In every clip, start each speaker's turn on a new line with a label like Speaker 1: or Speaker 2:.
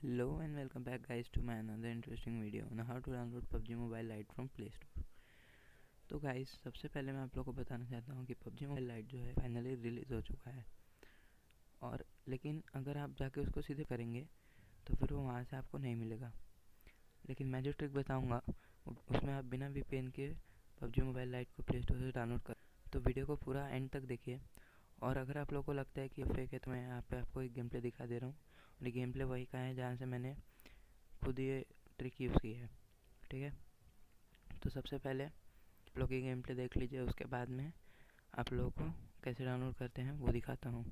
Speaker 1: Hello and welcome back guys to my another interesting video on how to download PUBG Mobile Lite from Play Store। तो guys सबसे पहले मैं आप लोगों को बताना चाहता हूँ कि PUBG Mobile Lite जो है फाइनली रिलीज़ हो चुका है। और लेकिन अगर आप जाके उसको सीधे करेंगे तो फिर वो वहाँ से आपको नहीं मिलेगा। लेकिन मैं जो ट्रिक बताऊँगा उसमें आप बिना VPN के PUBG Mobile Lite को प्ले स्टोर से डाउनलोड कर। तो वीडियो को पूरा एंड तक देखिए। और अगर आप लोगों को लगता है कि ये फेक है तो मैं यहाँ पे आपको एक गेम प्ले दिखा दे रहा हूँ। और ये गेम प्ले वही का है जहाँ से मैंने खुद ये ट्रिक यूज़ की है। ठीक है, तो सबसे पहले आप लोग ये गेम प्ले देख लीजिए, उसके बाद में आप लोगों को कैसे डाउनलोड करते हैं वो दिखाता हूँ।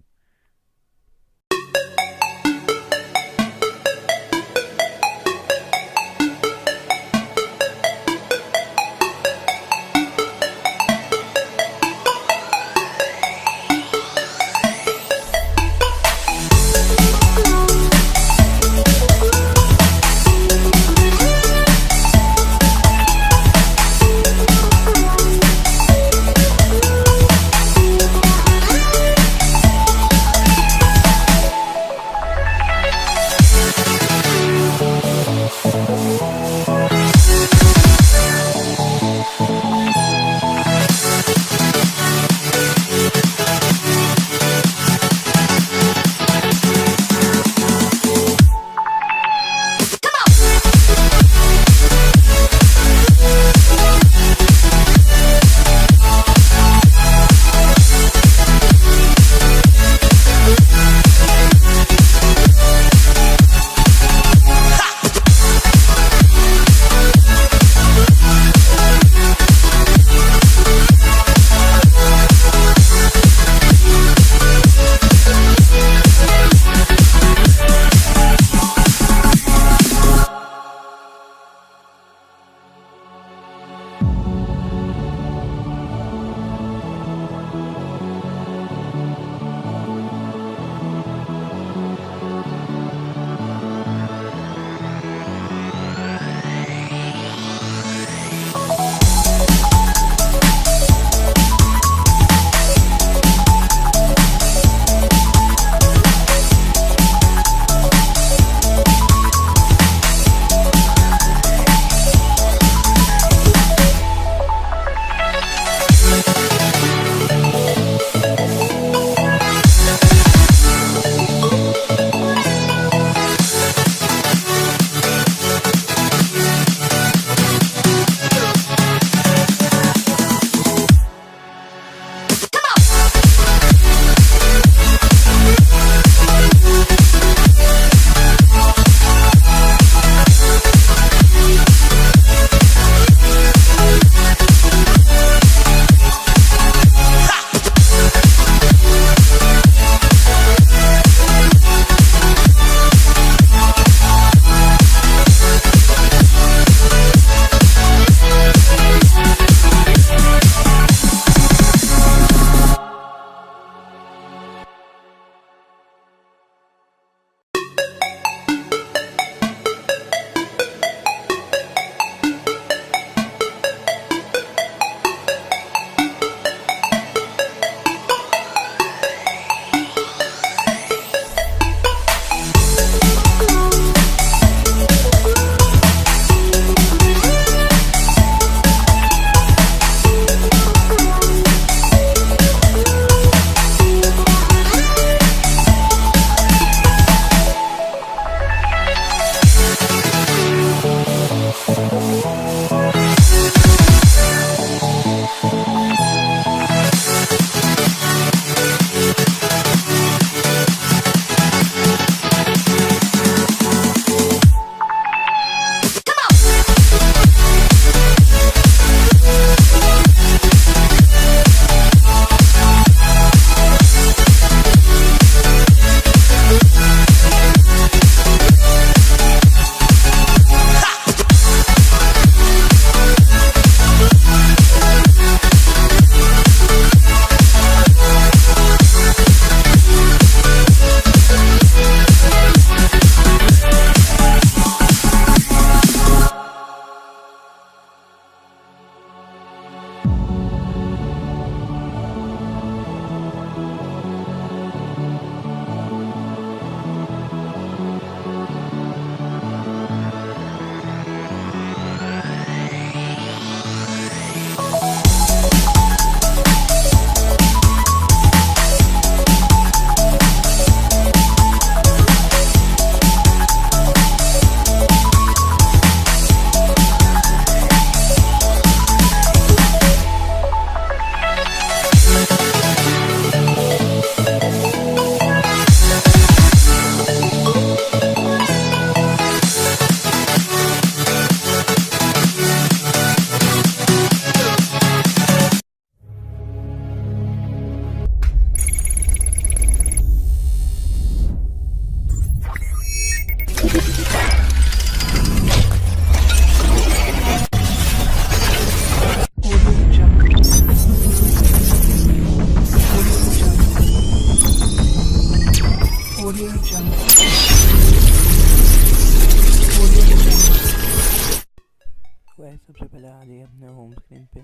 Speaker 1: पहले आ जाइए अपने होम स्क्रीन पे,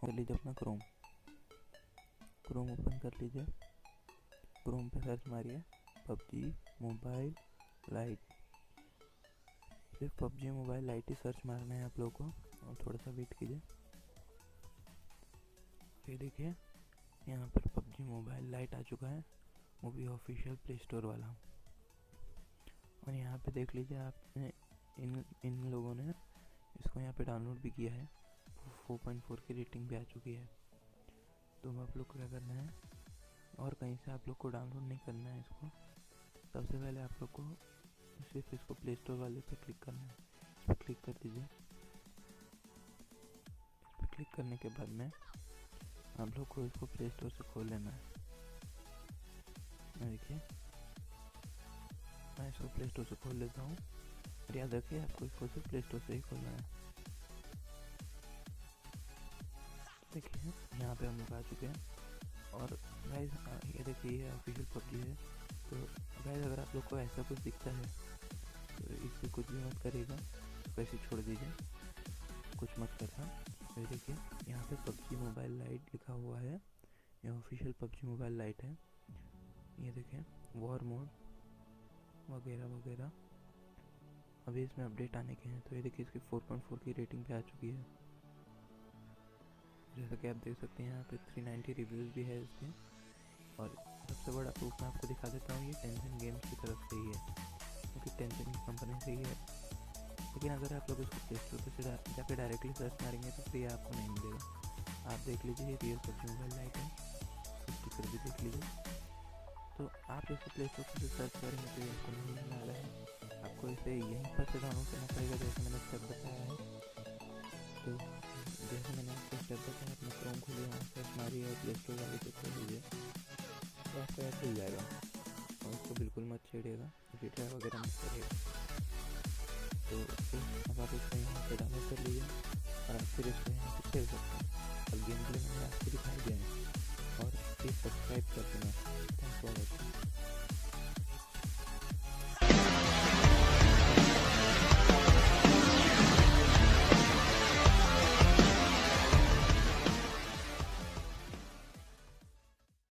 Speaker 1: कर लीजिए अपना क्रोम ओपन कर लीजिए। क्रोम पे सर्च मारिए पबजी मोबाइल लाइट। सिर्फ पबजी मोबाइल लाइट ही सर्च मारना है आप लोगों को, और थोड़ा सा वेट कीजिए। ये देखिए यहाँ पर पबजी मोबाइल लाइट आ चुका है, वो भी ऑफिशियल प्ले स्टोर वाला। और यहाँ पे देख लीजिए आपने इन लोगों ने इसको यहाँ पे डाउनलोड भी किया है, 4.4 की रेटिंग भी आ चुकी है। तो आप लोग को क्या करना है, और कहीं से आप लोग को डाउनलोड नहीं करना है इसको। सबसे पहले आप लोग को सिर्फ इसको प्ले स्टोर वाले पे क्लिक करना है। इस पर क्लिक कर दीजिए। इस पर क्लिक करने के बाद में आप लोग को इसको प्ले स्टोर से खोल लेना है। देखिए मैं इसको प्ले स्टोर से खोल लेता हूँ, और याद रखिए आपको इसको सिर्फ प्ले स्टोर से ही खोलना है। देखिए यहाँ पे हम लोग आ चुके हैं, और गाइस ये देखिए ये ऑफिशियल पबजी है। तो गाइस अगर आप लोग को ऐसा कुछ दिखता है तो इससे कुछ भी मत करिएगा, वैसे छोड़ दीजिए, कुछ मत करना। तो देखिए यहाँ पे पबजी मोबाइल लाइट लिखा हुआ है, ये ऑफिशियल पबजी मोबाइल लाइट है। ये देखिए वॉर मोड वगैरह वगैरह अभी इसमें अपडेट आने के हैं। तो ये देखिए इसकी 4.4 की रेटिंग पे आ चुकी है, जैसा कि आप देख सकते हैं। यहाँ पे 390 रिव्यूज़ भी है इसके। और सबसे बड़ा प्रूफ मैं आपको दिखा देता हूँ, ये टेंशन गेम्स की तरफ से ही है, क्योंकि टेंशन की कंपनी से ही है। लेकिन अगर आप लोग इसको प्ले स्टोर पर जाकर डायरेक्टली सर्च मारेंगे तो फिर आपको नहीं मिलेगा। आप देख लीजिए ये रियल पबजी मोबाइल लाइट है, स्टिकर भी देख लीजिए। तो आप इसको प्ले स्टोर पर सर्च करेंगे तो ये आपको नहीं मिलने वाला है, आपको इसे यहीं पर से डाउनलोड करना पड़ेगा, जैसे मैंने स्टेप बताया है। तो जैसे मैंने आपको स्टेप बताया, अपना क्रोम खोलिए, वहाँ सर्च मारिए और प्ले स्टोर वाले से खोल लीजिए, तो आपको ऐसा खुल जाएगा। और इसको बिल्कुल मत छेड़िएगा, रिट्राई वगैरह मत करिएगा। तो अब आप इसको यहाँ से डाउनलोड कर लीजिए, और आप फिर इसको